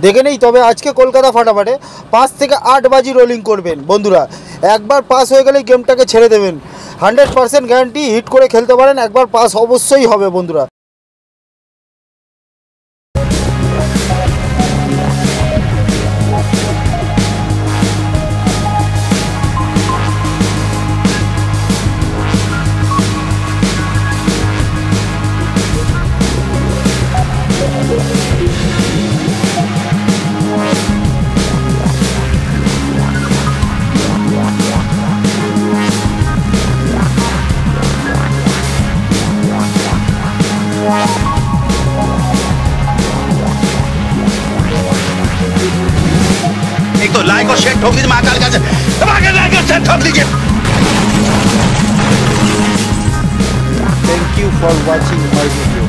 দেখে নেই। তবে আজকে কলকাতা ফাটাফাটে 5 থেকে 8 বাজি রোলিং করবেন বন্ধুরা। একবার পাস হয়ে গেলে গেমটাকে ছেড়ে দেবেন, 100% গ্যারান্টি। হিট করে খেলতে পারেন, একবার পাস অবশ্যই হবে বন্ধুরা। एक तो लाइक और शेयर ठोक दीजिए महाकाल का, लाइक और शेयर ठोक दीजिए। Thank you for watching my video.